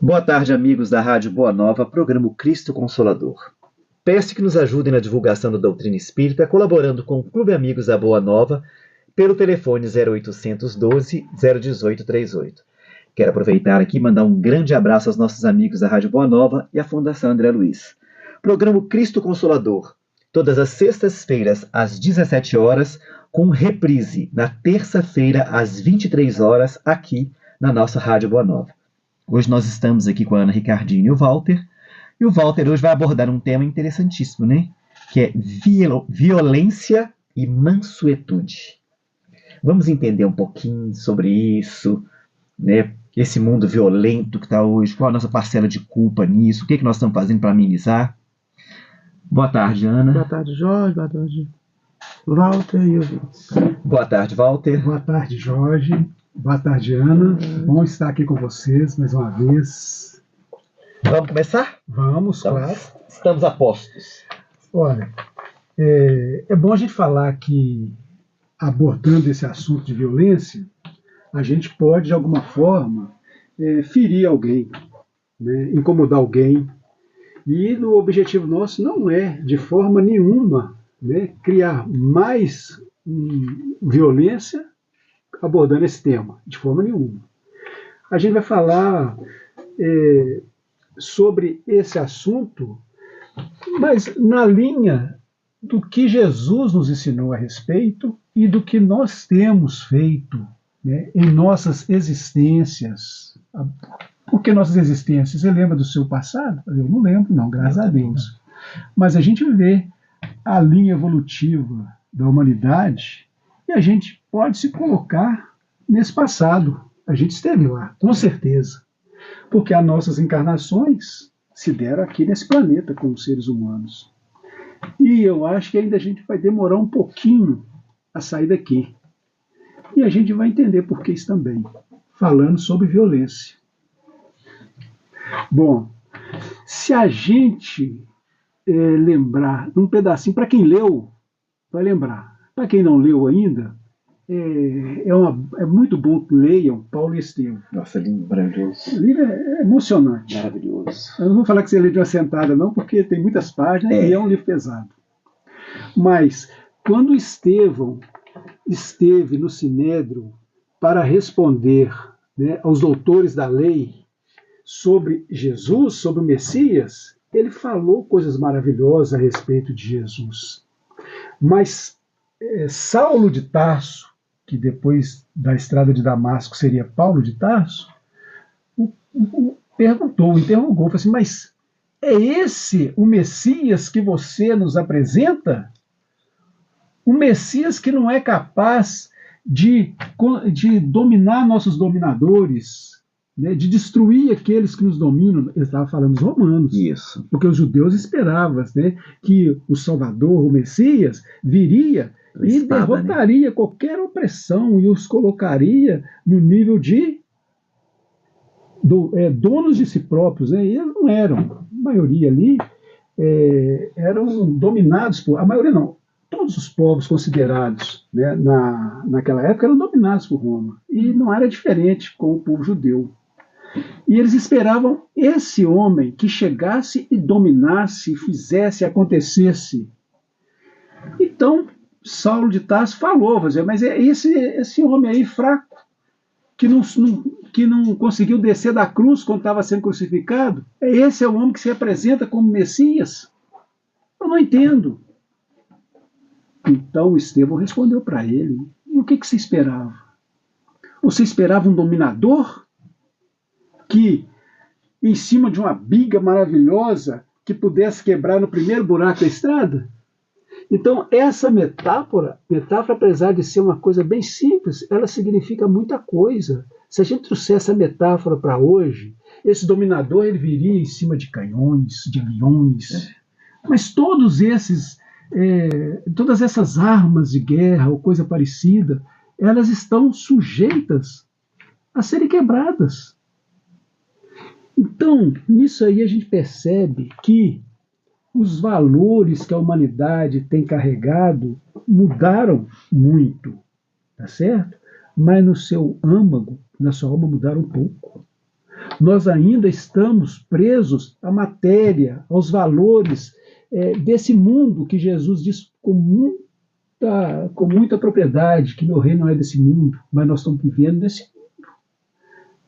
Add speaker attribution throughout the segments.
Speaker 1: Boa tarde, amigos da Rádio Boa Nova, programa Cristo Consolador. Peço que nos ajudem na divulgação da doutrina espírita, colaborando com o Clube Amigos da Boa Nova, pelo telefone 0800 12 018 38. Quero aproveitar aqui e mandar um grande abraço aos nossos amigos da Rádio Boa Nova e à Fundação André Luiz. Programa Cristo Consolador, todas as sextas-feiras, às 17 horas, com reprise na terça-feira, às 23 horas, aqui na nossa Rádio Boa Nova. Hoje nós estamos aqui com a Ana Ricardinho e o Walter hoje vai abordar um tema interessantíssimo, né? Que é violência e mansuetude. Vamos entender um pouquinho sobre isso, né? Esse mundo violento que está hoje, qual a nossa parcela de culpa nisso, o que nós estamos fazendo para amenizar. Boa tarde, Ana.
Speaker 2: Boa tarde, Jorge. Boa tarde, Walter e ouvintes.
Speaker 1: Boa tarde, Walter.
Speaker 3: Boa tarde, Jorge. Boa tarde, Ana. Bom estar aqui com vocês mais uma vez.
Speaker 1: Vamos começar?
Speaker 3: Vamos,
Speaker 1: então,
Speaker 3: claro.
Speaker 1: Estamos a postos.
Speaker 3: Olha, é bom a gente falar que, abordando esse assunto de violência, a gente pode, de alguma forma, ferir alguém, né, incomodar alguém. E o objetivo nosso não é, de forma nenhuma, né, criar mais violência abordando esse tema, de forma nenhuma. A gente vai falar sobre esse assunto, mas na linha do que Jesus nos ensinou a respeito e do que nós temos feito, né, em nossas existências. Por que nossas existências? Você lembra do seu passado? Eu não lembro, não, graças a Deus. Mas a gente vê a linha evolutiva da humanidade e a gente pode se colocar nesse passado. A gente esteve lá, com certeza. Porque as nossas encarnações se deram aqui nesse planeta como seres humanos. E eu acho que ainda a gente vai demorar um pouquinho a sair daqui. E a gente vai entender por que isso também, falando sobre violência. Bom, se a gente lembrar um pedacinho, para quem leu, vai lembrar. Para quem não leu ainda, é muito bom que leiam Paulo e Estevão.
Speaker 1: Nossa, livro maravilhoso.
Speaker 3: O livro é emocionante.
Speaker 1: Maravilhoso.
Speaker 3: Eu não vou falar que você lê de uma sentada, não, porque tem muitas páginas e é um livro pesado. Mas, quando Estevão esteve no Sinédrio para responder, né, aos doutores da lei sobre Jesus, sobre o Messias, ele falou coisas maravilhosas a respeito de Jesus. Mas Saulo de Tarso, que depois da estrada de Damasco seria Paulo de Tarso, interrogou, falou assim, mas é esse o Messias que você nos apresenta? Um Messias que não é capaz de dominar nossos dominadores, né, de destruir aqueles que nos dominam. Ele estava falando dos romanos.
Speaker 1: Isso.
Speaker 3: Porque os judeus esperavam, né, que o Salvador, o Messias, viria e derrotaria, né, qualquer opressão e os colocaria no nível de donos de si próprios. Né? E eles não eram. A maioria ali eram dominados por... A maioria não. Todos os povos considerados, né, naquela época eram dominados por Roma. E não era diferente com o povo judeu. E eles esperavam esse homem que chegasse e dominasse, fizesse, acontecesse. Então, Saulo de Tarso falou, mas é esse homem aí fraco, que não conseguiu descer da cruz quando estava sendo crucificado, esse é o homem que se apresenta como Messias? Eu não entendo. Então Estevão respondeu para ele, e o que você esperava? Você esperava um dominador que, em cima de uma biga maravilhosa, que pudesse quebrar no primeiro buraco da estrada? Então, essa metáfora, apesar de ser uma coisa bem simples, ela significa muita coisa. Se a gente trouxer essa metáfora para hoje, esse dominador ele viria em cima de canhões, de aviões, mas todas essas armas de guerra ou coisa parecida, elas estão sujeitas a serem quebradas. Então, nisso aí a gente percebe que os valores que a humanidade tem carregado mudaram muito, tá certo? Mas no seu âmago, na sua alma, mudaram um pouco. Nós ainda estamos presos à matéria, aos valores desse mundo que Jesus diz com muita propriedade, que meu reino não é desse mundo, mas nós estamos vivendo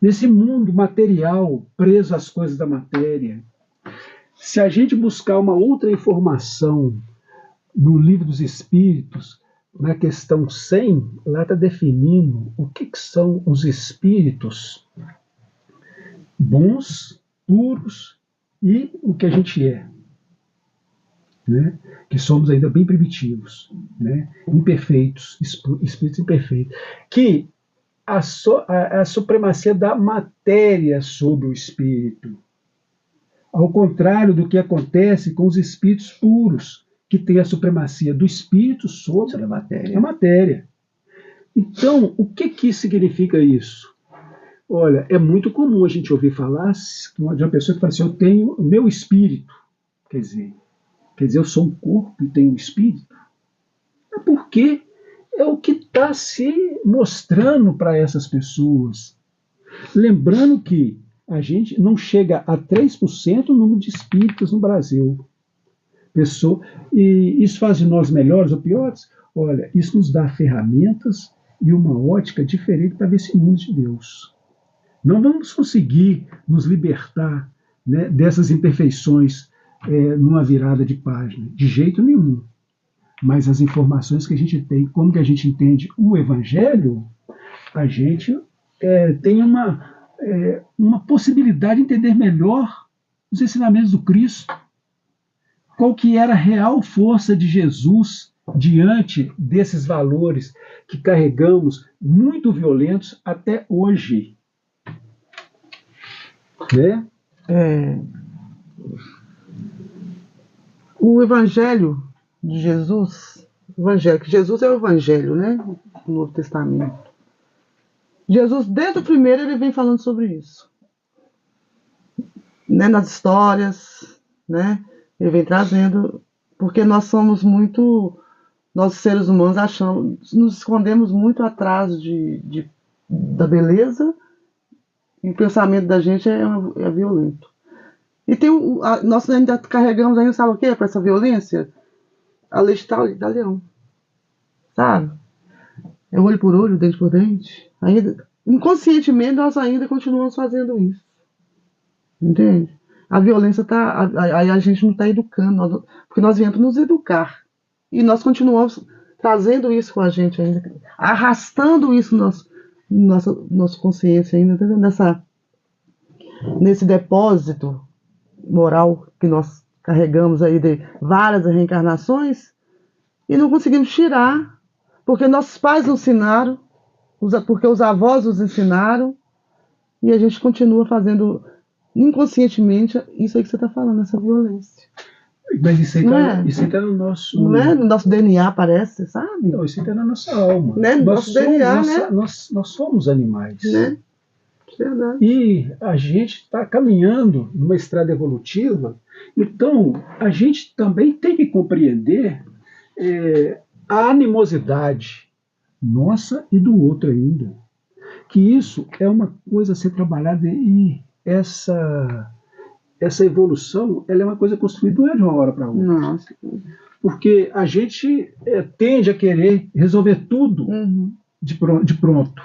Speaker 3: nesse mundo material, preso às coisas da matéria. Se a gente buscar uma outra informação no Livro dos Espíritos, na questão 100, lá está definindo o que são os espíritos bons, puros e o que a gente é. Né? Que somos ainda bem primitivos, né? Imperfeitos, espíritos imperfeitos. Que a supremacia da matéria sobre o espírito. Ao contrário do que acontece com os espíritos puros, que tem a supremacia do espírito sobre a matéria. Então, o que isso significa isso? Olha, é muito comum a gente ouvir falar de uma pessoa que fala assim, eu tenho o meu espírito. Quer dizer, eu sou um corpo e tenho um espírito. É porque é o que está se mostrando para essas pessoas. Lembrando que a gente não chega a 3% o número de espíritas no Brasil. E isso faz de nós melhores ou piores? Olha, isso nos dá ferramentas e uma ótica diferente para ver esse mundo de Deus. Não vamos conseguir nos libertar, né, dessas imperfeições numa virada de página, de jeito nenhum. Mas as informações que a gente tem, como que a gente entende o Evangelho, a gente tem uma possibilidade de entender melhor os ensinamentos do Cristo. Qual que era a real força de Jesus diante desses valores que carregamos, muito violentos até hoje. Né?
Speaker 2: O Evangelho de Jesus, que Jesus é o Evangelho, né? No Novo Testamento. Jesus, desde o primeiro, ele vem falando sobre isso. Né? Nas histórias, né? Ele vem trazendo, porque nós seres humanos nos escondemos muito atrás da beleza, e o pensamento da gente é violento. E nós ainda carregamos, ainda, sabe o que? Para essa violência? A lei de Talião. Sabe? É olho por olho, dente por dente. Ainda, inconscientemente, nós ainda continuamos fazendo isso. Entende? A violência aí a gente não está educando, porque nós viemos nos educar. E nós continuamos trazendo isso com a gente ainda, arrastando isso na nossa consciência ainda, tá? Nesse depósito moral que nós carregamos aí de várias reencarnações e não conseguimos tirar, porque nossos pais nos ensinaram, porque os avós nos ensinaram, e a gente continua fazendo inconscientemente isso aí que você está falando, essa violência.
Speaker 3: Mas isso aí está no nosso...
Speaker 2: Não é? No nosso DNA, parece, sabe?
Speaker 3: Não, isso aí está na nossa alma.
Speaker 2: Né? No nosso DNA, né?
Speaker 3: Nós somos animais.
Speaker 2: Né? Verdade.
Speaker 3: E a gente está caminhando numa estrada evolutiva, então a gente também tem que compreender a animosidade nossa e do outro ainda. Que isso é uma coisa a ser trabalhada e essa evolução, ela é uma coisa construída, não é de uma hora para outra.
Speaker 2: Nossa.
Speaker 3: Porque a gente tende a querer resolver tudo de pronto.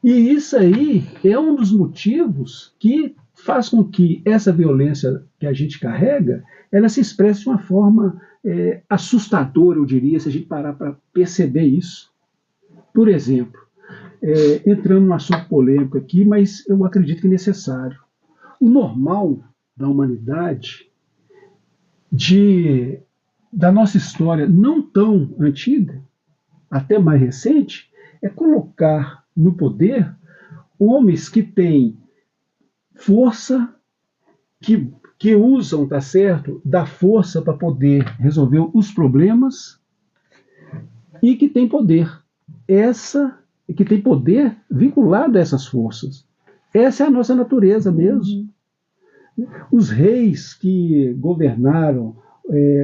Speaker 3: E isso aí é um dos motivos que faz com que essa violência que a gente carrega, ela se expresse de uma forma assustadora, eu diria, se a gente parar para perceber isso. Por exemplo, entrando num assunto polêmico aqui, mas eu acredito que é necessário. O normal da humanidade, da nossa história não tão antiga, até mais recente, é colocar no poder homens que têm força, que usam, tá certo, da força para poder resolver os problemas e que têm poder. Que tem poder vinculado a essas forças. Essa é a nossa natureza mesmo. Os reis que governaram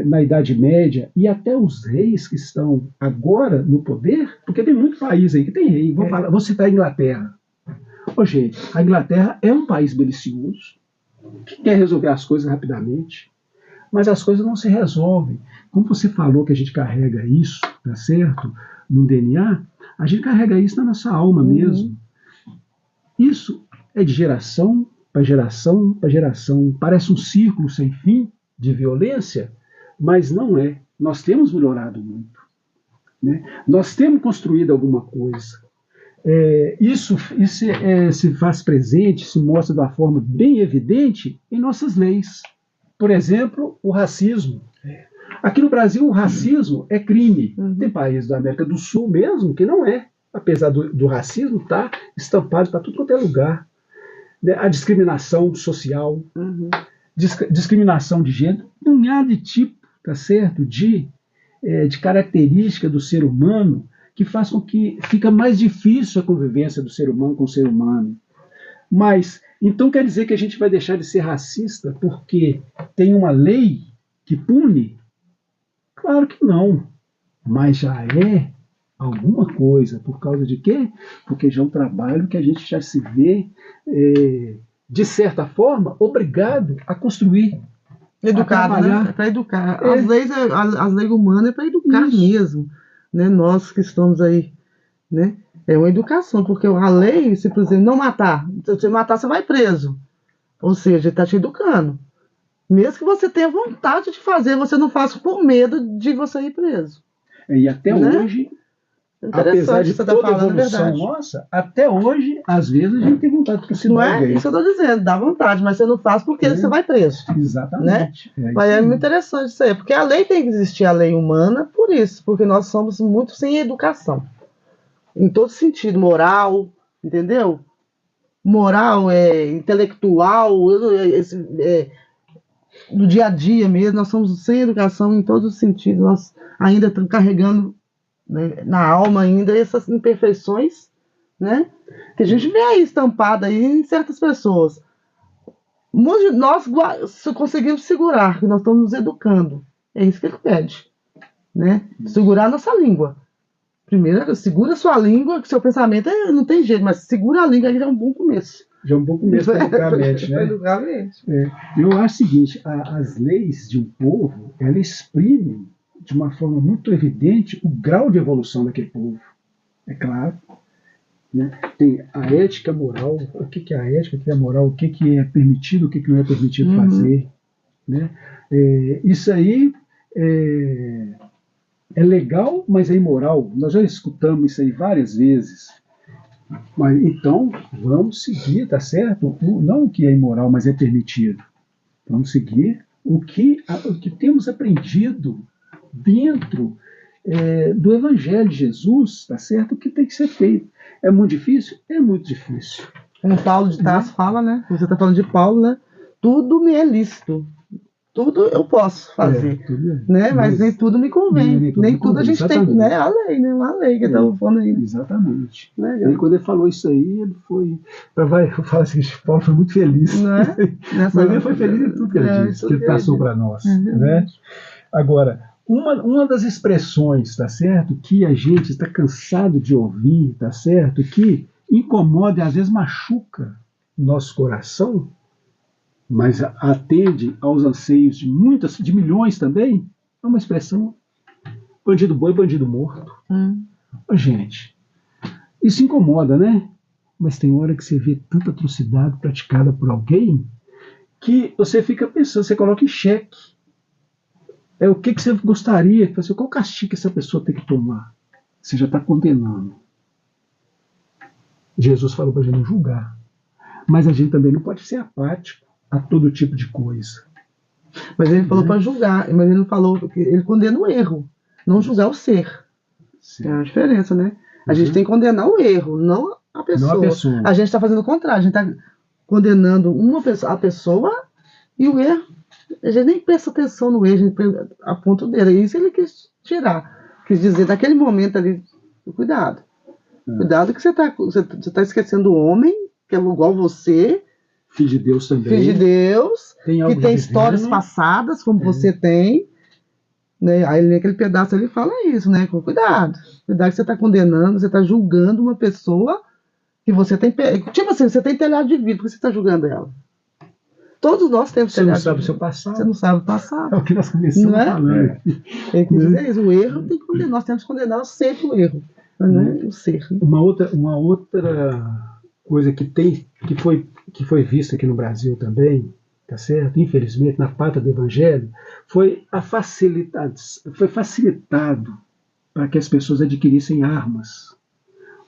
Speaker 3: na Idade Média e até os reis que estão agora no poder, porque tem muito país aí que tem rei. Vou citar a Inglaterra. Ô, gente, a Inglaterra é um país belicioso, que quer resolver as coisas rapidamente, mas as coisas não se resolvem. Como você falou que a gente carrega isso, tá certo? No DNA, a gente carrega isso na nossa alma mesmo. Isso é de geração para geração para geração. Parece um círculo sem fim de violência, mas não é. Nós temos melhorado muito, né? Nós temos construído alguma coisa. Isso se faz presente, se mostra de uma forma bem evidente em nossas leis. Por exemplo, o racismo. Aqui no Brasil, o racismo é crime. Tem países da América do Sul mesmo que não é. Apesar do racismo estar estampado para tudo quanto é lugar. A discriminação social, discriminação de gênero, um de tipo, tá certo? De característica do ser humano que faz com que fica mais difícil a convivência do ser humano com o ser humano. Mas, então quer dizer que a gente vai deixar de ser racista porque tem uma lei que pune? Claro que não. Mas já é alguma coisa. Por causa de quê? Porque já é um trabalho que a gente já se vê, de certa forma, obrigado a construir.
Speaker 2: Educado, né? É para educar. As leis humanas é para educar mesmo. Né? Nós que estamos aí, né? É uma educação, porque a lei, se por exemplo, não matar, se você matar, você vai preso. Ou seja, ele está te educando. Mesmo que você tenha vontade de fazer, você não faça por medo de você ir preso.
Speaker 3: E até hoje, apesar de toda a evolução nossa, até hoje, às vezes, a gente tem vontade de trucidar
Speaker 2: alguém.
Speaker 3: Não é
Speaker 2: isso que eu estou dizendo, dá vontade, mas você não faz porque você vai preso.
Speaker 3: Exatamente.
Speaker 2: Né? Mas é muito interessante isso aí, porque a lei tem que existir, a lei humana, por isso, porque nós somos muito sem educação. Em todo sentido, moral, entendeu? Moral, intelectual, no dia a dia mesmo, nós somos sem educação em todos os sentidos, nós ainda estamos carregando, né, na alma ainda essas imperfeições, né, que a gente vê aí estampada aí em certas pessoas. Nós conseguimos segurar, que nós estamos nos educando, é isso que ele pede, né, segurar a nossa língua. Primeiro, segura a sua língua, que seu pensamento não tem jeito, mas segura a língua, aí já é um bom começo.
Speaker 3: Já é um bom começo para educar a mente, né? Eu acho o seguinte, as leis de um povo, elas exprimem de uma forma muito evidente o grau de evolução daquele povo. É claro. Né? Tem a ética moral, o que é a ética, o que é a moral, o que é permitido, o que não é permitido fazer. Né? Isso aí é legal, mas é imoral. Nós já escutamos isso aí várias vezes. Mas, então, vamos seguir, tá certo? Não o que é imoral, mas é permitido. Vamos seguir o que temos aprendido dentro do Evangelho de Jesus, tá certo? O que tem que ser feito. É muito difícil? É muito difícil.
Speaker 2: Como Paulo de Tarso fala, né? Você está falando de Paulo, né? Tudo me é lícito. Tudo eu posso fazer, né? Mas nem tudo me convém. Nem tudo a gente tem, né? A lei, né? Uma lei que estamos falando aí.
Speaker 3: Exatamente. Né? E quando ele falou isso aí, ele foi. Eu falo assim, Paulo foi muito feliz.
Speaker 2: Não é?
Speaker 3: Mas ele foi feliz em tudo que ele disse, que ele passou para nós. Né? Agora, uma das expressões, tá certo, que a gente está cansado de ouvir, tá certo, que incomoda e às vezes machuca nosso coração, mas atende aos anseios de milhões também, é uma expressão: bandido bom e bandido morto. Gente, isso incomoda, né? Mas tem hora que você vê tanta atrocidade praticada por alguém que você fica pensando, você coloca em xeque. O que você gostaria, qual o castigo que essa pessoa tem que tomar? Você já está condenando. Jesus falou para a gente não julgar, mas a gente também não pode ser apático a todo tipo de coisa.
Speaker 2: Mas ele falou para julgar, mas ele não falou, porque ele condena o erro, não julgar o ser. Sim. É uma diferença, né? A gente tem que condenar o erro, não a pessoa.
Speaker 3: Não a pessoa.
Speaker 2: A gente está fazendo o contrário, a gente está condenando a pessoa e o erro. A gente nem presta atenção no erro, a gente aponta o dedo. Isso ele quis tirar. Quis dizer, naquele momento ali, cuidado. Cuidado que você tá esquecendo o homem, que é igual você.
Speaker 3: Filho de Deus também.
Speaker 2: Filho de Deus, que tem histórias passadas, como você tem. Né? Aí naquele pedaço ele fala isso, né? Com cuidado. Cuidado que você está condenando, você está julgando uma pessoa que você tem. Tipo assim, você tem telhado de vidro, por que você está julgando ela? Todos nós temos
Speaker 3: Você não
Speaker 2: telhado
Speaker 3: sabe o
Speaker 2: de
Speaker 3: seu
Speaker 2: vidro.
Speaker 3: passado.
Speaker 2: Você não sabe o passado.
Speaker 3: É o que nós começamos
Speaker 2: Não é?
Speaker 3: falando aqui.
Speaker 2: Tem que dizer isso. O erro tem que condenar. Nós temos que condenar sempre o erro, mas não o ser.
Speaker 3: Uma outra coisa que foi vista aqui no Brasil também, tá certo? Infelizmente, na pátria do Evangelho, foi facilitado para que as pessoas adquirissem armas.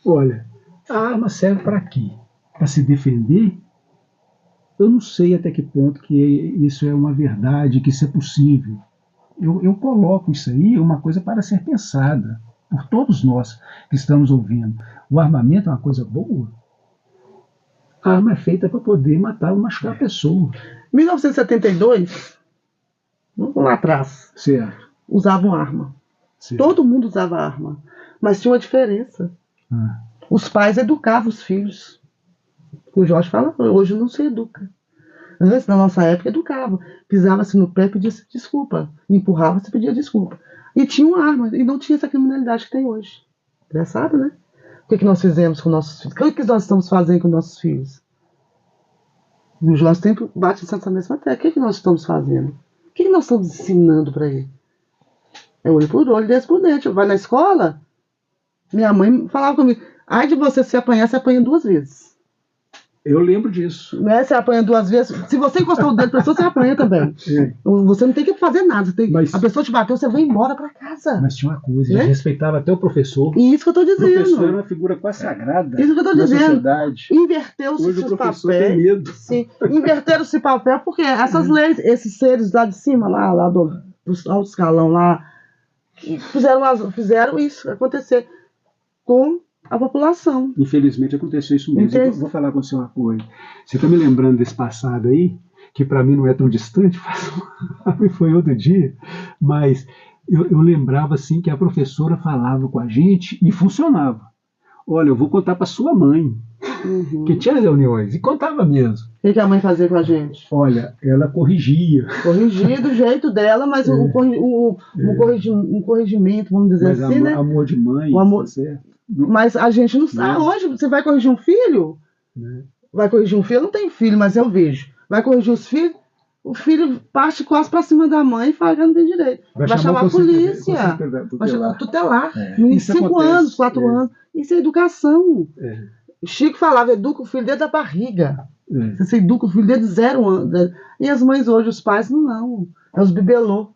Speaker 3: Olha, a arma serve para quê? Para se defender? Eu não sei até que ponto que isso é uma verdade, que isso é possível. Eu coloco isso aí, uma coisa para ser pensada por todos nós que estamos ouvindo. O armamento é uma coisa boa? A arma é feita para poder matar ou machucar a pessoa.
Speaker 2: 1972, vamos lá atrás,
Speaker 3: Certo.
Speaker 2: usavam arma.
Speaker 3: Certo.
Speaker 2: Todo mundo usava arma. Mas tinha uma diferença. Os pais educavam os filhos. O Jorge fala, hoje não se educa. Antes, na nossa época, educava. Pisava-se no pé e pedia desculpa. Empurrava-se e pedia desculpa. E tinha uma arma. E não tinha essa criminalidade que tem hoje. Engraçado, né? O que nós fizemos com nossos filhos? O que nós estamos fazendo com nossos filhos? E o Jorge sempre bate nessa mesma tecla. O que nós estamos fazendo? O que nós estamos ensinando para ele? É olho por olho, dente por dente. Vai na escola? Minha mãe falava comigo, ai de você se apanhar, você apanha 2 vezes.
Speaker 3: Eu lembro disso.
Speaker 2: Não é? Você apanha 2 vezes. Se você encostar o dedo na pessoa, você apanha também.
Speaker 3: É.
Speaker 2: Você não tem que fazer nada. Você tem...
Speaker 3: Mas-
Speaker 2: A pessoa te bateu, você vai embora para casa.
Speaker 3: Mas tinha uma coisa,
Speaker 2: Né?
Speaker 3: ele respeitava até o professor.
Speaker 2: E isso que eu estou
Speaker 3: O professor era
Speaker 2: dizendo.
Speaker 3: uma figura quase sagrada
Speaker 2: Isso que eu tô
Speaker 3: na
Speaker 2: dizendo.
Speaker 3: sociedade.
Speaker 2: Inverteu-se
Speaker 3: Hoje o
Speaker 2: os
Speaker 3: professor tem
Speaker 2: papéis.
Speaker 3: medo.
Speaker 2: Sim, inverteram-se papel porque essas leis, esses seres lá de cima, lá do alto escalão lá, fizeram isso acontecer com a população.
Speaker 3: Infelizmente aconteceu isso mesmo.
Speaker 2: Entendi.
Speaker 3: Eu vou falar com você uma coisa. Você está me lembrando desse passado aí, que para mim não é tão distante, foi outro dia, mas eu lembrava assim que a professora falava com a gente e funcionava. Olha, eu vou contar para sua mãe,
Speaker 2: Uhum.
Speaker 3: que tinha reuniões, e contava mesmo.
Speaker 2: O que a mãe fazia com a gente?
Speaker 3: Olha, ela corrigia,
Speaker 2: Corrigir do jeito dela, mas um corrigimento, vamos dizer
Speaker 3: mas
Speaker 2: assim, né?
Speaker 3: amor de mãe,
Speaker 2: O amor-
Speaker 3: tá certo?
Speaker 2: Mas a gente não sabe.
Speaker 3: Não.
Speaker 2: Hoje você vai corrigir um filho?
Speaker 3: Né?
Speaker 2: Vai corrigir um filho? Eu não tenho filho, mas eu vejo. Vai corrigir os filhos? O filho parte quase para cima da mãe e fala que não tem direito. Vai chamar a polícia. Vai chamar tutelar. Em
Speaker 3: Isso
Speaker 2: 5
Speaker 3: acontece.
Speaker 2: anos, 4 anos. Isso é educação.
Speaker 3: É.
Speaker 2: Chico falava, educa o filho desde a barriga.
Speaker 3: É.
Speaker 2: Você educa o filho desde 0 anos. E as mães hoje, os pais, não. É os bibelô.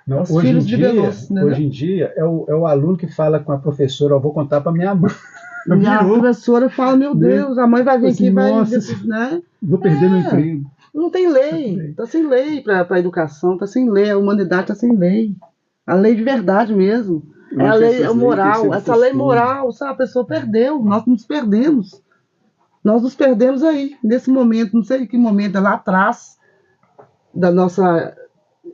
Speaker 3: Não,
Speaker 2: Os
Speaker 3: hoje, em
Speaker 2: filhos de
Speaker 3: dia,
Speaker 2: Belos, né?
Speaker 3: hoje em dia é o aluno que fala com a professora, eu vou contar para minha mãe.
Speaker 2: E a professora fala, meu Deus, a mãe vai vir
Speaker 3: Assim,
Speaker 2: aqui e vai...
Speaker 3: nossa,
Speaker 2: Né?
Speaker 3: Vou perder meu emprego.
Speaker 2: Não tem lei. Está sem lei para a educação, está sem lei. A humanidade está sem lei. A lei de verdade mesmo.
Speaker 3: Eu
Speaker 2: É a
Speaker 3: acho que
Speaker 2: lei
Speaker 3: essas leis têm que
Speaker 2: moral.
Speaker 3: ser
Speaker 2: Essa lei
Speaker 3: costume.
Speaker 2: moral, sabe? A pessoa perdeu. Nós nos perdemos. Nós nos perdemos aí, nesse momento. Não sei que momento, é lá atrás da nossa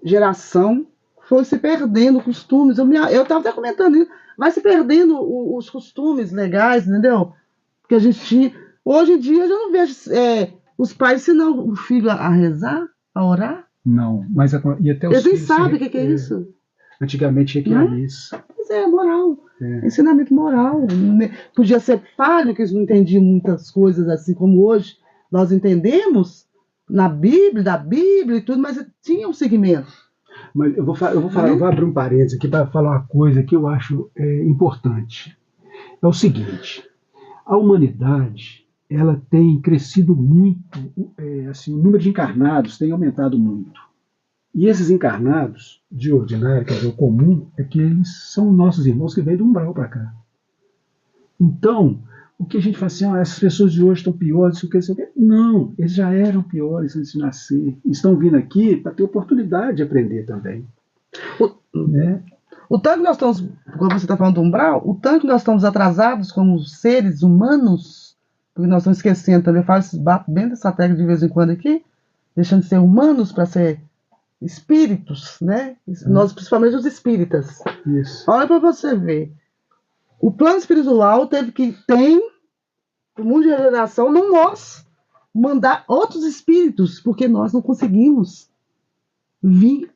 Speaker 2: geração, foi se perdendo costumes. Eu estava até comentando isso. Vai se perdendo os costumes legais, entendeu? Que a gente tinha. Hoje em dia eu já não vejo os pais ensinando o filho a rezar, a orar.
Speaker 3: Não, mas e até os
Speaker 2: Eles nem
Speaker 3: filhos
Speaker 2: sabem o que é isso.
Speaker 3: Antigamente tinha que ir à missa.
Speaker 2: Mas é moral.
Speaker 3: É.
Speaker 2: Ensinamento moral. Podia ser falho, que eles não entendiam muitas coisas assim como hoje. Nós entendemos da Bíblia e tudo, mas tinha um segmento.
Speaker 3: Mas eu vou abrir um parênteses aqui para falar uma coisa que eu acho importante. É o seguinte: a humanidade ela tem crescido muito, assim, o número de encarnados tem aumentado muito. E esses encarnados, de ordinário, quer dizer, o comum, é que eles são nossos irmãos que vêm do umbral para cá. Então, o que a gente fala assim, essas pessoas de hoje estão piores, isso que, não, eles já eram piores antes de nascer. Estão vindo aqui para ter oportunidade de aprender também. Né?
Speaker 2: O tanto que nós estamos, quando você está falando do umbral, o tanto que nós estamos atrasados como seres humanos, porque nós estamos esquecendo também, eu bato bem dessa tecla de vez em quando aqui, deixando de ser humanos para ser espíritos, né? Nós, principalmente os espíritas.
Speaker 3: Isso.
Speaker 2: Olha para você ver. O plano espiritual tem o mundo de regeneração, não nós, mandar outros espíritos, porque nós não conseguimos vir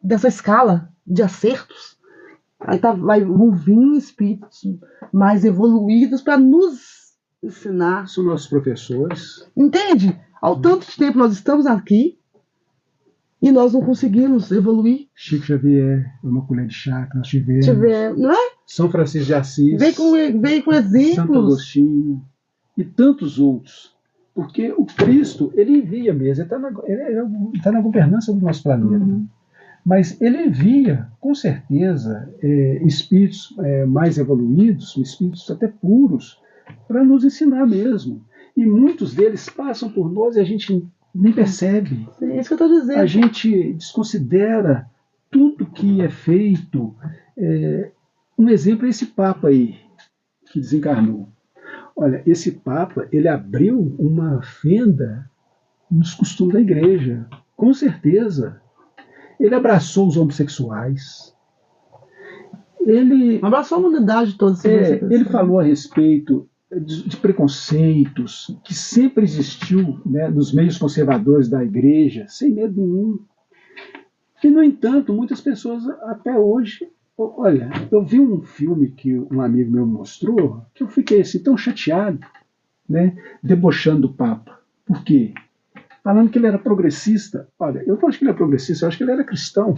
Speaker 2: dessa escala de acertos. Aí vão vir espíritos mais evoluídos para nos ensinar.
Speaker 3: São nossos professores.
Speaker 2: Entende? Ao tanto de tempo nós estamos aqui e nós não conseguimos evoluir.
Speaker 3: Chico Xavier é uma colher de chá que nós tivemos.
Speaker 2: Não é?
Speaker 3: São Francisco de Assis.
Speaker 2: Veio com
Speaker 3: Santo
Speaker 2: exemplos.
Speaker 3: Agostinho e tantos outros. Porque o Cristo, ele envia mesmo, ele está na governança do nosso planeta. Mas ele envia, com certeza, espíritos mais evoluídos, espíritos até puros, para nos ensinar mesmo. E muitos deles passam por nós e a gente nem percebe.
Speaker 2: É isso que eu estou dizendo.
Speaker 3: A gente desconsidera tudo que é feito. Um exemplo é esse Papa aí, que desencarnou. Olha, esse Papa, ele abriu uma fenda nos costumes da igreja, com certeza. Ele abraçou os homossexuais. Ele
Speaker 2: abraçou a humanidade toda.
Speaker 3: Ele falou a respeito de preconceitos que sempre existiu, né, nos meios conservadores da igreja, sem medo nenhum. E, no entanto, muitas pessoas até hoje... Olha, eu vi um filme que um amigo meu mostrou, que eu fiquei assim, tão chateado, né, debochando do Papa. Por quê? Falando que ele era progressista. Olha, eu não acho que ele era progressista, eu acho que ele era cristão.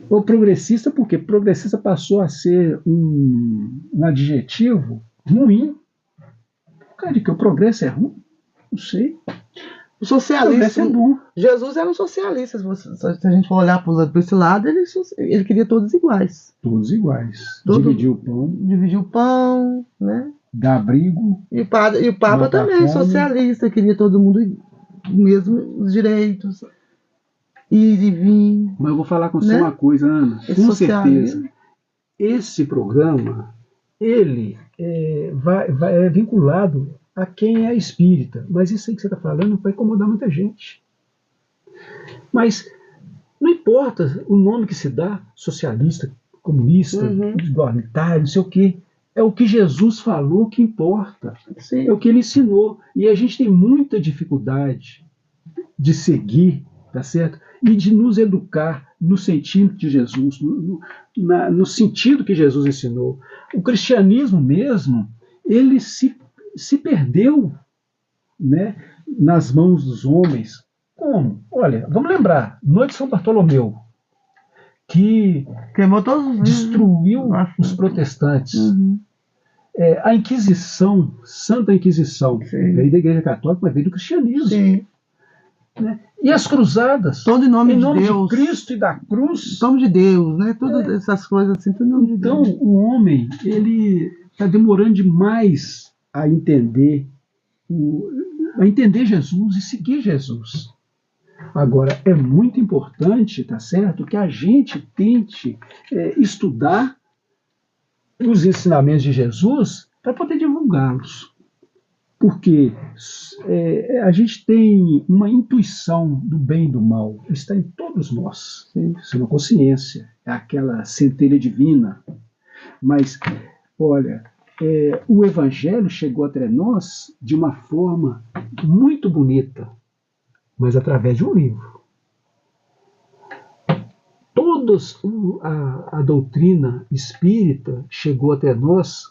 Speaker 3: O progressista, por quê? Progressista passou a ser um adjetivo ruim. Cara, de que o progresso é ruim? Não sei.
Speaker 2: O socialista
Speaker 3: é bom.
Speaker 2: Jesus era um socialista. Se a gente for olhar por esse lado, ele queria todos iguais.
Speaker 3: Todos iguais. Dividir o pão,
Speaker 2: né?
Speaker 3: Dar abrigo.
Speaker 2: E o Papa também, socialista, queria todo mundo mesmos direitos. Ir e vir.
Speaker 3: Mas eu vou falar com você uma coisa, Ana. Com certeza. Esse programa, ele é vinculado a quem é espírita. Mas isso aí que você está falando vai incomodar muita gente. Mas não importa o nome que se dá, socialista, comunista, igualitário, não sei o quê. É o que Jesus falou que importa.
Speaker 2: Sim.
Speaker 3: É o que ele ensinou. E a gente tem muita dificuldade de seguir, tá certo? E de nos educar no sentido de Jesus, no sentido que Jesus ensinou. O cristianismo mesmo, ele se perdeu, né, nas mãos dos homens. Como? Olha, vamos lembrar, Noite de São Bartolomeu, que
Speaker 2: queimou todos
Speaker 3: destruiu os protestantes. A Inquisição, Santa Inquisição, veio da Igreja Católica, mas veio do cristianismo.
Speaker 2: Sim.
Speaker 3: Né? E as cruzadas,
Speaker 2: todo em nome de
Speaker 3: Deus, de Cristo e da cruz.
Speaker 2: Em nome de Deus, né? Todas essas coisas assim, tudo em nome de Deus.
Speaker 3: Então, o homem, ele está demorando demais a entender Jesus e seguir Jesus. Agora, é muito importante, tá certo, que a gente tente estudar os ensinamentos de Jesus para poder divulgá-los. Porque a gente tem uma intuição do bem e do mal, está em todos nós. Isso é uma consciência, é aquela centelha divina. Mas, olha, o Evangelho chegou até nós de uma forma muito bonita, mas através de um livro. A doutrina espírita chegou até nós,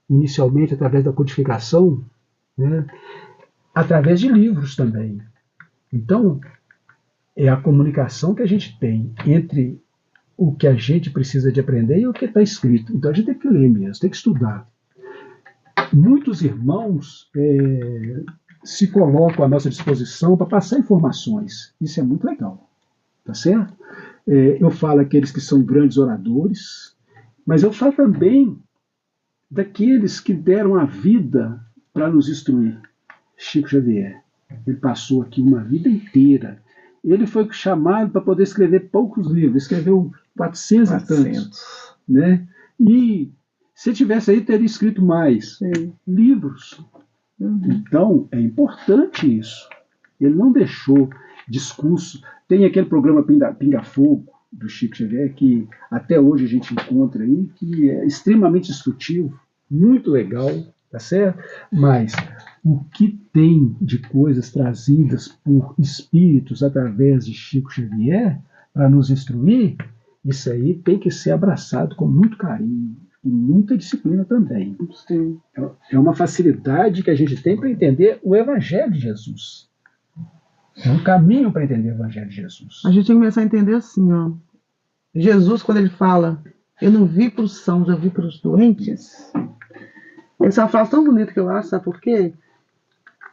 Speaker 3: inicialmente através da codificação, né, através de livros também. Então, é a comunicação que a gente tem entre o que a gente precisa de aprender e o que está escrito. Então, a gente tem que ler mesmo, tem que estudar. Muitos irmãos se colocam à nossa disposição para passar informações. Isso é muito legal, tá certo? Eu falo aqueles que são grandes oradores, mas eu falo também daqueles que deram a vida para nos instruir. Chico Xavier, ele passou aqui uma vida inteira. Ele foi chamado para poder escrever poucos livros, escreveu 400 e tantos. Né? E se tivesse aí, teria escrito mais livros. Então, é importante isso. Ele não deixou discurso. Tem aquele programa Pinga Fogo, do Chico Xavier, que até hoje a gente encontra aí, que é extremamente instrutivo, muito legal, tá certo? Mas o que tem de coisas trazidas por espíritos através de Chico Xavier para nos instruir, isso aí tem que ser abraçado com muito carinho, e muita disciplina também.
Speaker 2: Sim.
Speaker 3: É uma facilidade que a gente tem para entender o Evangelho de Jesus. É um caminho para entender o Evangelho de Jesus.
Speaker 2: A gente tem que começar a entender assim, ó. Jesus, quando ele fala, eu não vi para os sãos, eu vi para os doentes. Essa é uma frase tão bonita que eu acho, sabe por quê?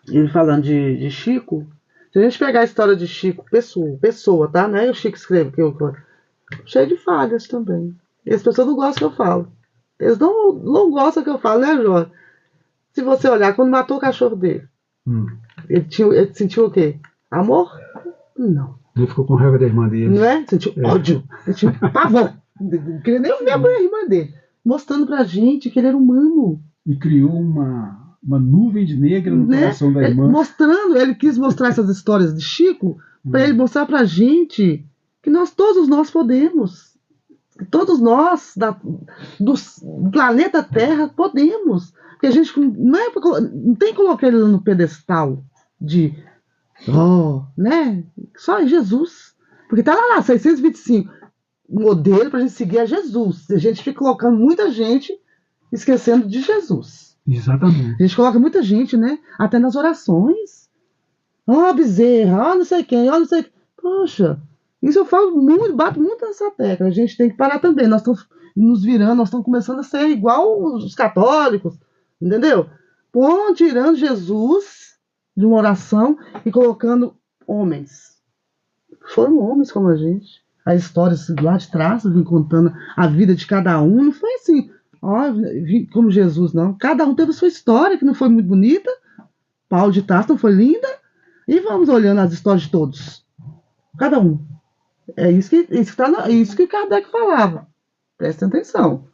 Speaker 2: Ele falando de Chico. Se a gente pegar a história de Chico, pessoa, tá? Não é o Chico que escreve, cheio de falhas também. E as pessoas não gostam que eu falo. Eles não gostam que eu falo, né, Jorge? Se você olhar, quando matou o cachorro dele, ele sentiu o quê? Amor? Não.
Speaker 3: Ele ficou com raiva da irmã dele.
Speaker 2: Não é? Sentiu ódio. Sentiu pavor. Não queria nem ver a irmã dele. Mostrando pra gente que ele era humano.
Speaker 3: E criou uma nuvem de negra no coração da irmã.
Speaker 2: Ele quis mostrar essas histórias de Chico para ele mostrar pra gente que todos nós podemos. Todos nós do planeta Terra podemos. Porque a gente não tem que colocar ele no pedestal de né? Só Jesus. Porque tá lá, 625. O modelo pra gente seguir é Jesus. A gente fica colocando muita gente esquecendo de Jesus.
Speaker 3: Exatamente.
Speaker 2: A gente coloca muita gente, né? Até nas orações. Bezerra, não sei quem, não sei quem. Poxa, isso eu falo muito, bato muito nessa tecla. A gente tem que parar também. Nós estamos nos virando, nós estamos começando a ser igual os católicos, entendeu? Tirando Jesus de uma oração e colocando homens. Foram homens como a gente. As histórias lá de trás, vim contando a vida de cada um. Não foi assim, como Jesus, não. Cada um teve a sua história, que não foi muito bonita. Paulo de Tarso não foi linda. E vamos olhando as histórias de todos. Cada um. É isso que Kardec falava. Prestem atenção.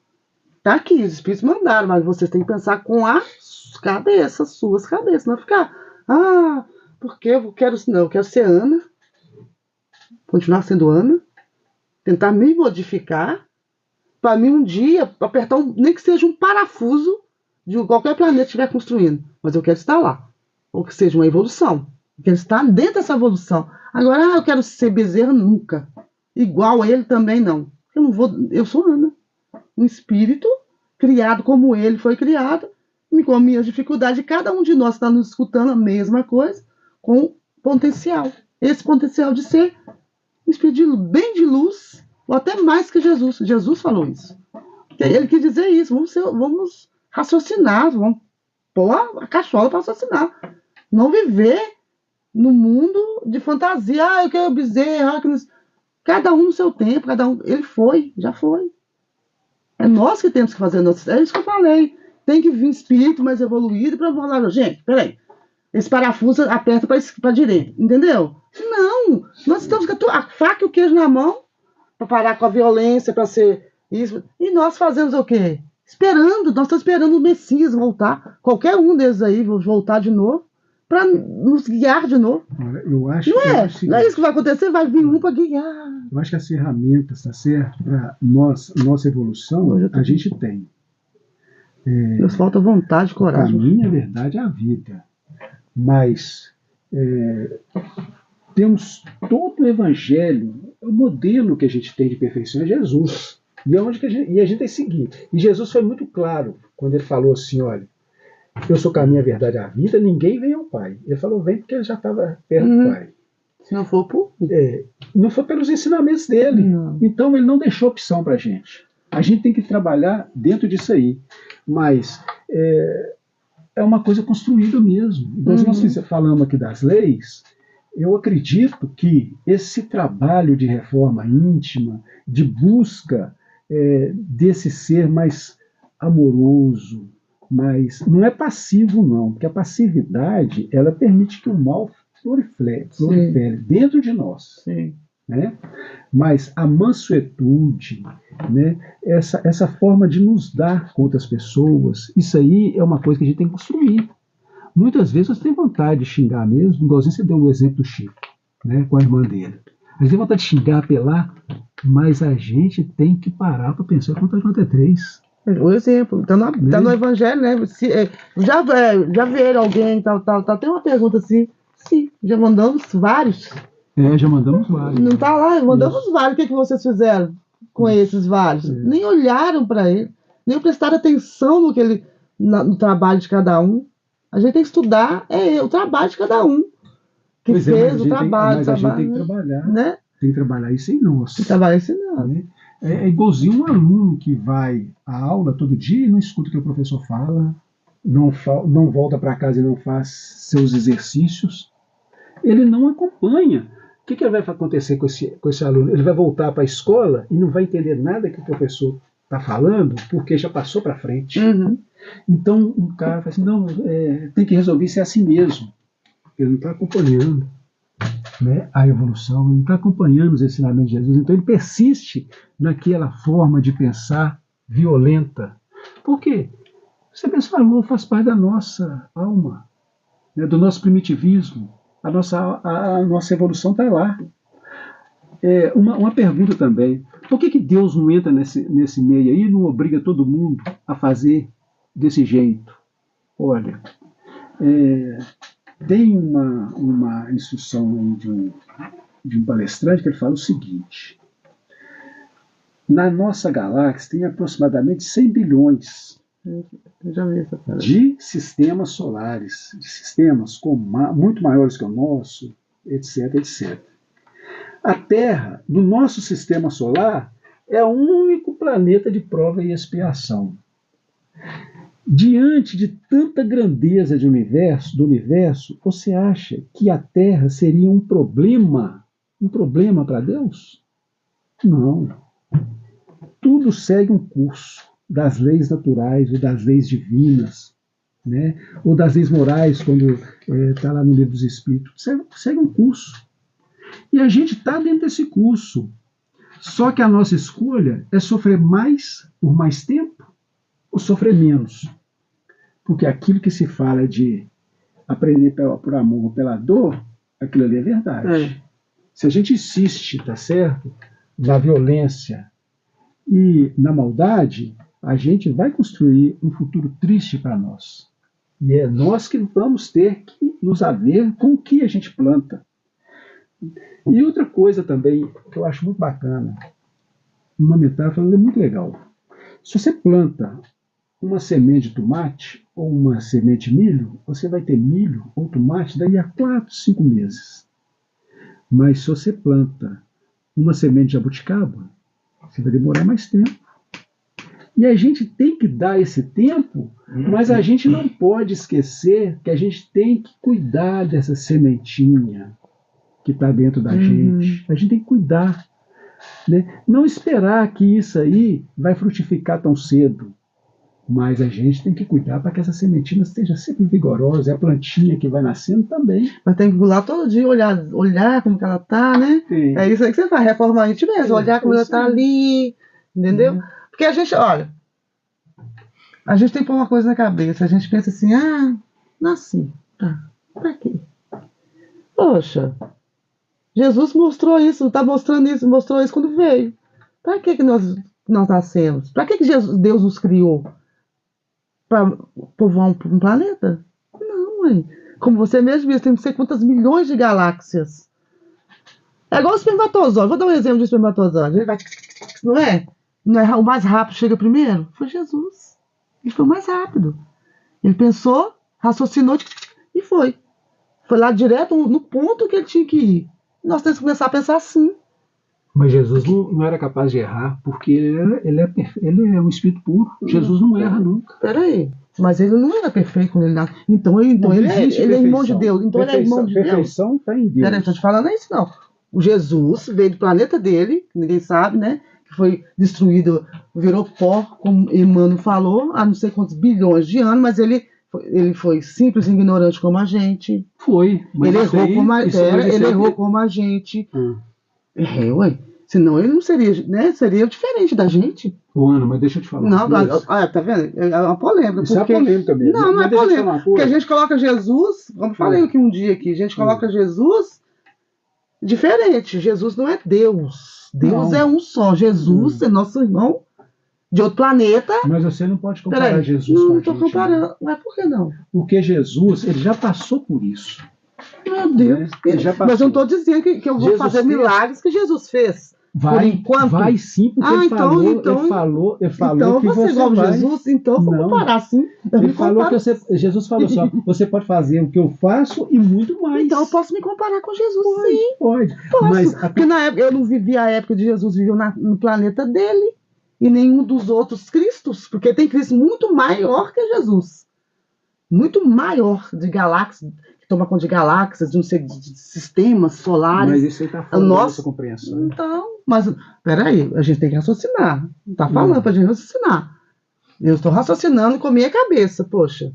Speaker 2: Tá aqui, os espíritos mandaram, mas vocês têm que pensar com as cabeças, suas cabeças. Não ficar, porque eu quero ser Ana. Continuar sendo Ana. Tentar me modificar. Para mim, um dia, apertar nem que seja um parafuso de qualquer planeta que estiver construindo. Mas eu quero estar lá. Ou que seja uma evolução. Eu quero estar dentro dessa evolução. Agora, eu quero ser Bezerra nunca. Igual a ele também não. Eu sou Ana. Um espírito criado como ele foi criado, e com minhas dificuldades. Cada um de nós está nos escutando a mesma coisa, com potencial. Esse potencial de ser um espírito bem de luz, ou até mais que Jesus. Jesus falou isso. Ele quis dizer isso. Vamos raciocinar, vamos pôr a cachola para raciocinar. Não viver no mundo de fantasia. Eu quero Bezerra. Cada um no seu tempo, cada um. Ele já foi. É nós que temos que fazer. É isso que eu falei. Tem que vir espírito mais evoluído para falar, gente, peraí. Esse parafuso aperta para a direita. Entendeu? Não. Nós estamos com a faca e o queijo na mão para parar com a violência, para ser isso. E nós fazemos o quê? Esperando. Nós estamos esperando o Messias voltar. Qualquer um desses aí voltar de novo para nos guiar de novo.
Speaker 3: Eu acho
Speaker 2: não é? Não é isso que vai acontecer? Vai vir um para guiar.
Speaker 3: Eu acho que as ferramentas, tá certo? Para nossa evolução, a gente tem.
Speaker 2: Nos falta vontade, coragem.
Speaker 3: A minha verdade é a vida. Mas temos todo o Evangelho, o modelo que a gente tem de perfeição é Jesus. E a gente tem que seguir. E Jesus foi muito claro quando ele falou assim, olha, eu sou o caminho, a verdade e a vida, ninguém vem ao Pai. Ele falou, vem porque ele já estava perto do Pai.
Speaker 2: Se não for
Speaker 3: não foi pelos ensinamentos dele.
Speaker 2: Não.
Speaker 3: Então ele não deixou opção para a gente. A gente tem que trabalhar dentro disso aí. Mas é uma coisa construída mesmo. Então, se nós falamos aqui das leis, eu acredito que esse trabalho de reforma íntima, de busca desse ser mais amoroso, mas não é passivo não, porque a passividade ela permite que o mal prolifere dentro de nós.
Speaker 2: Sim.
Speaker 3: Né? Mas a mansuetude, né? essa forma de nos dar com outras pessoas, isso aí é uma coisa que a gente tem que construir. Muitas vezes você tem vontade de xingar mesmo, igualzinho você deu o exemplo do Chico, né? Com a irmã dele. A gente tem vontade de xingar, apelar, mas a gente tem que parar para pensar quanto é 3.
Speaker 2: O exemplo, tá no Evangelho, né? Já viram alguém, tal. Tem uma pergunta assim, sim, já mandamos vários.
Speaker 3: Já mandamos vários.
Speaker 2: Não tá lá, mandamos vários. O que vocês fizeram com esses vários? Nem olharam para ele. nem prestar atenção no trabalho de cada um. A gente tem que estudar o trabalho de cada um. Que
Speaker 3: Pois
Speaker 2: fez o trabalho.
Speaker 3: Mas a gente tem que trabalhar.
Speaker 2: Né?
Speaker 3: Tem que trabalhar isso em nós.
Speaker 2: Tem que trabalhar isso em nós.
Speaker 3: Né? É igualzinho um aluno que vai à aula todo dia e não escuta o que o professor fala, não volta para casa e não faz seus exercícios. Ele não acompanha. O que vai acontecer com esse aluno? Ele vai voltar para a escola e não vai entender nada que o professor está falando, porque já passou para frente.
Speaker 2: Uhum.
Speaker 3: Então, um cara fala assim, não, tem que resolver isso a si mesmo. Ele não está acompanhando, né, a evolução, ele não está acompanhando os ensinamentos de Jesus. Então, ele persiste naquela forma de pensar violenta. Por quê? Você pensa, amor faz parte da nossa alma, né, do nosso primitivismo. A nossa evolução está lá. Uma pergunta também. Por que Deus não entra nesse meio aí e não obriga todo mundo a fazer desse jeito? Olha, tem uma instrução de um palestrante que ele fala o seguinte: na nossa galáxia tem aproximadamente 100 bilhões de sistemas solares, de sistemas muito maiores que o nosso, etc, etc. A Terra, no nosso sistema solar, é o único planeta de prova e expiação. Diante de tanta grandeza do universo, você acha que a Terra seria um problema para Deus? Não. Tudo segue um curso das leis naturais ou das leis divinas, né? Ou das leis morais, quando está lá no Livro dos Espíritos. Segue um curso. E a gente está dentro desse curso. Só que a nossa escolha é sofrer mais por mais tempo ou sofrer menos. Porque aquilo que se fala de aprender por amor ou pela dor, aquilo ali é verdade. Se a gente insiste, tá certo, na violência e na maldade, a gente vai construir um futuro triste para nós. E é nós que vamos ter que nos haver com o que a gente planta. E outra coisa também que eu acho muito bacana, uma metáfora é muito legal. Se você planta uma semente de tomate ou uma semente de milho, você vai ter milho ou tomate daí a 4, 5 meses. Mas se você planta uma semente de jabuticaba, você vai demorar mais tempo. E a gente tem que dar esse tempo, mas a gente não pode esquecer que a gente tem que cuidar dessa sementinha que está dentro da gente. A gente tem que cuidar, né? Não esperar que isso aí vai frutificar tão cedo, mas a gente tem que cuidar para que essa sementinha esteja sempre vigorosa, e a plantinha que vai nascendo também.
Speaker 2: Mas tem que ir lá todo dia, olhar como que ela está, né?
Speaker 3: Sim.
Speaker 2: É isso aí que você faz, reformar a gente mesmo, olhar como ela está ali, entendeu? Porque a gente, olha, a gente tem que pôr uma coisa na cabeça, a gente pensa assim, nasci, tá, pra quê? Poxa, Jesus mostrou isso, está mostrando isso, mostrou isso quando veio. Para que nós nascemos? Para que Deus nos criou? Para povoar um planeta? Não, mãe. Como você mesmo disse, tem não sei quantas milhões de galáxias. É igual o espermatozoide. Vou dar um exemplo de espermatozoide. Ele vai... Não é? Não é o mais rápido chega primeiro? Foi Jesus. Ele foi o mais rápido. Ele pensou, raciocinou e foi. Foi lá direto no ponto que ele tinha que ir. Nós temos que começar a pensar assim.
Speaker 3: Mas Jesus não era capaz de errar, porque ele é um espírito puro. Jesus não erra nunca.
Speaker 2: Peraí, mas ele não era perfeito quando ele nasceu. Então ele é irmão de Deus. Então ele é irmão de Deus.
Speaker 3: Perfeição está em Deus.
Speaker 2: Peraí, estou te falando isso não. O Jesus veio do planeta dele, que ninguém sabe, né? Que foi destruído, virou pó, como Emmanuel falou, há não sei quantos bilhões de anos, mas ele foi simples e ignorante como a gente.
Speaker 3: Foi. Mas
Speaker 2: ele errou como a gente. Ué. Senão ele não seria, né? Seria diferente da gente.
Speaker 3: Ana, mas deixa eu te falar.
Speaker 2: Não, tá vendo? É uma polêmica.
Speaker 3: Isso é polêmica mesmo.
Speaker 2: Não é polêmica. Porque a gente coloca Jesus, como falei aqui um dia aqui, a gente coloca Jesus diferente. Jesus não é Deus. Deus é um só. Jesus é nosso irmão de outro planeta.
Speaker 3: Mas você não pode comparar Jesus com a gente.
Speaker 2: Não estou comparando. Mas por que não?
Speaker 3: Porque Jesus, ele já passou por isso.
Speaker 2: Meu Deus. Mas eu não estou dizendo que eu vou fazer milagres que Jesus fez. Por enquanto?
Speaker 3: Vai sim, porque ele falou
Speaker 2: então
Speaker 3: que
Speaker 2: você igual
Speaker 3: vai.
Speaker 2: Jesus, então vou comparar sim.
Speaker 3: Ele falou que Jesus falou só, você pode fazer o que eu faço e muito mais.
Speaker 2: Então eu posso me comparar com Jesus, sim.
Speaker 3: Pode.
Speaker 2: Posso.
Speaker 3: Mas
Speaker 2: porque na época, eu não vivi a época de Jesus, viveu no planeta dele e nenhum dos outros Cristos, porque tem Cristo muito maior que Jesus. Muito maior de galáxias, que toma conta de galáxias, de sistemas solares.
Speaker 3: Mas isso aí está fora da nossa compreensão.
Speaker 2: Então, mas peraí, a gente tem que raciocinar. Não está falando para a gente raciocinar. Eu estou raciocinando com a minha cabeça. Poxa,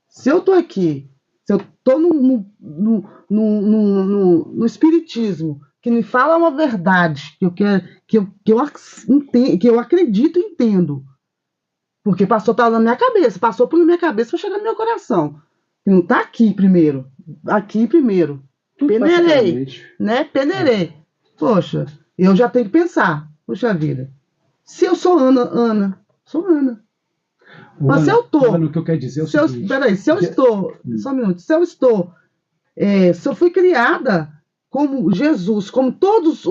Speaker 2: se eu estou aqui, se eu estou no espiritismo, que me fala uma verdade, que eu acredito e entendo, porque passou na minha cabeça, passou por minha cabeça para chegar no meu coração. Não está aqui primeiro. Aqui primeiro. Peneirei. Né? Peneirei. Poxa, eu já tenho que pensar. Poxa vida. Se eu sou Ana, sou Ana. Mas se eu estou.
Speaker 3: O que eu quero dizer é o seguinte.
Speaker 2: Peraí, se eu estou. Só um minuto. Se eu estou. Se eu fui criada como Jesus, como todos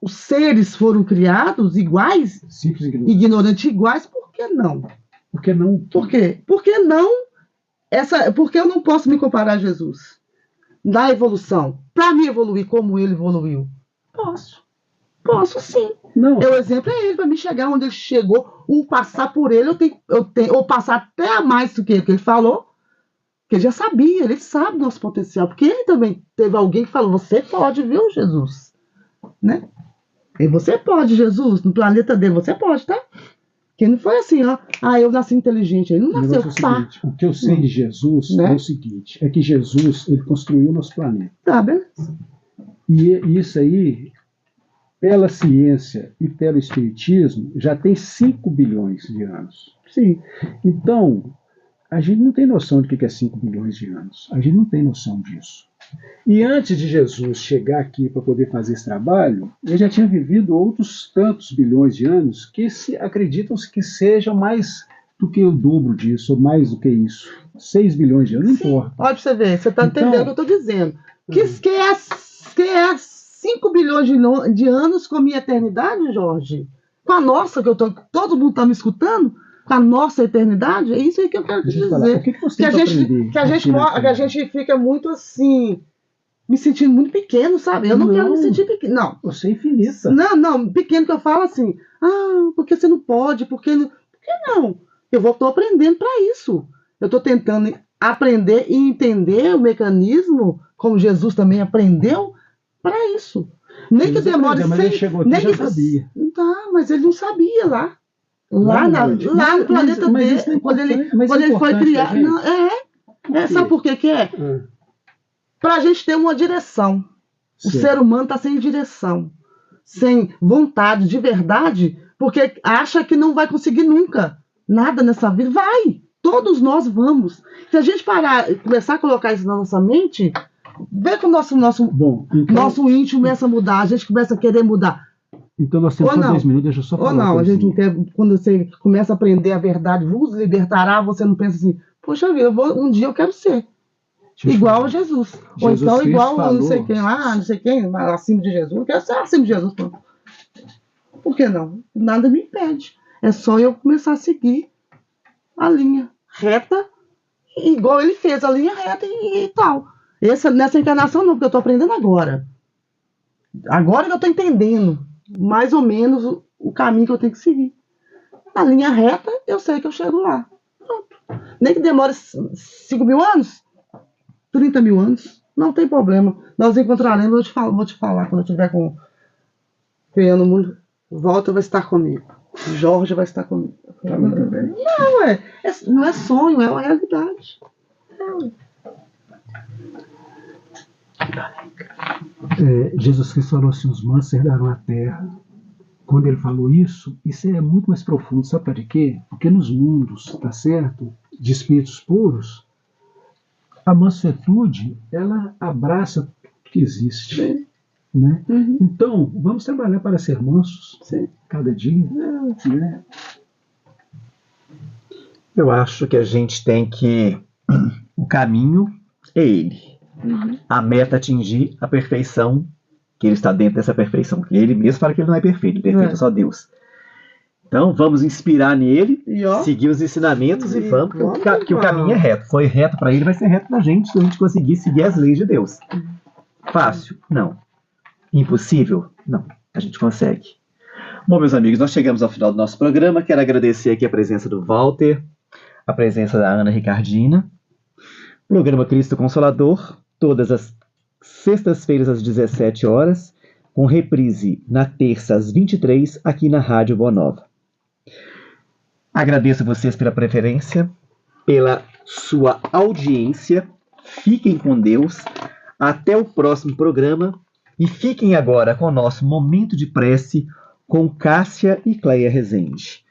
Speaker 2: os seres foram criados iguais,
Speaker 3: simples
Speaker 2: ignorantes iguais, por que não?
Speaker 3: Por que não?
Speaker 2: Por quê? Por que não? Porque eu não posso me comparar a Jesus na evolução. Para mim evoluir como ele evoluiu. Posso sim.
Speaker 3: Não.
Speaker 2: O exemplo é ele, para mim chegar onde ele chegou, passar por ele, ou passar até a mais do que ele falou, que ele já sabia, ele sabe do nosso potencial, porque ele também teve alguém que falou, você pode, viu, Jesus? Né? E você pode, Jesus, no planeta dele, você pode, tá? Que não foi assim, ó, eu nasci inteligente, ele não nasceu,
Speaker 3: o que eu sei de Jesus, né, é o seguinte, é que Jesus, ele construiu o nosso planeta.
Speaker 2: Tá, beleza.
Speaker 3: E isso aí, pela ciência e pelo espiritismo, já tem 5 bilhões de anos.
Speaker 2: Sim.
Speaker 3: Então, a gente não tem noção do que é 5 bilhões de anos. A gente não tem noção disso. E antes de Jesus chegar aqui para poder fazer esse trabalho, ele já tinha vivido outros tantos bilhões de anos que acreditam-se que sejam mais do que o dobro disso, ou mais do que isso. 6 bilhões de anos, não importa.
Speaker 2: Olha para você ver, você está entendendo o que eu estou dizendo. Que é 5 bilhões de anos com a minha eternidade, Jorge? Com a nossa, todo mundo está me escutando? Com a nossa eternidade? É isso aí que eu quero te dizer.
Speaker 3: O que você tem
Speaker 2: que a gente fica muito assim, me sentindo muito pequeno, sabe? Eu não quero me sentir pequeno. Não.
Speaker 3: Você é infinita.
Speaker 2: Não, pequeno que eu falo assim, porque você não pode, por que não? Eu estou aprendendo para isso. Eu estou tentando aprender e entender o mecanismo, como Jesus também aprendeu, para isso. Nem que demore
Speaker 3: mas ele chegou aqui, já sabia.
Speaker 2: Tá, mas ele não sabia lá. Lá no planeta dele, quando ele foi criado. Sabe por que é? Para a gente ter uma direção. Sim. O ser humano está sem direção, sem vontade de verdade, porque acha que não vai conseguir nunca nada nessa vida. Vai! Todos nós vamos. Se a gente começar a colocar isso na nossa mente, vê que o nosso íntimo começa a mudar, a gente começa a querer mudar.
Speaker 3: Então nós temos só 10 minutos, deixa eu só falar.
Speaker 2: Ou não, a gente não quer, quando você começa a aprender a verdade, vos libertará, você não pensa assim, poxa vida, um dia eu quero ser igual a Jesus. Ou então Cristo igual a não sei quem lá, não sei quem, acima de Jesus. Eu quero ser acima de Jesus. Por que não? Nada me impede. É só eu começar a seguir a linha reta, igual ele fez, a linha reta e tal. Nessa encarnação não, porque eu estou aprendendo agora. Agora que eu estou entendendo mais ou menos o caminho que eu tenho que seguir. Na linha reta, eu sei que eu chego lá. Pronto. Nem que demore 5 mil anos, 30 mil anos, não tem problema. Nós encontraremos, vou te falar, quando eu estiver criando o mundo, volta vai estar comigo. Jorge vai estar comigo. Não é sonho, é uma realidade.
Speaker 3: Jesus Cristo falou assim, os mansos herdarão a terra. Quando ele falou isso é muito mais profundo, sabe para quê? Porque nos mundos, tá certo, de espíritos puros, a mansuetude, ela abraça tudo que existe.
Speaker 2: Sim.
Speaker 3: Né? Uhum. Então, vamos trabalhar para ser mansos.
Speaker 2: Sim.
Speaker 3: Cada dia. Né?
Speaker 1: Eu acho que a gente tem que... O caminho é ele.
Speaker 2: Uhum.
Speaker 1: A meta atingir a perfeição que ele está dentro dessa perfeição. Ele mesmo fala que ele não é perfeito é só Deus. Então, vamos inspirar nele, seguir os ensinamentos e vamos, que o caminho é reto. Foi reto para ele, vai ser reto para a gente, se a gente conseguir seguir as leis de Deus. Fácil? Não. Impossível? Não. A gente consegue. Bom, meus amigos, nós chegamos ao final do nosso programa. Quero agradecer aqui a presença do Walter, a presença da Ana Ricardina. Programa Cristo Consolador, todas as sextas-feiras às 17 horas, com reprise na terça às 23, aqui na Rádio Boa Nova. Agradeço a vocês pela preferência, pela sua audiência. Fiquem com Deus. Até o próximo programa. E fiquem agora com o nosso momento de prece com Cássia e Cleia Rezende.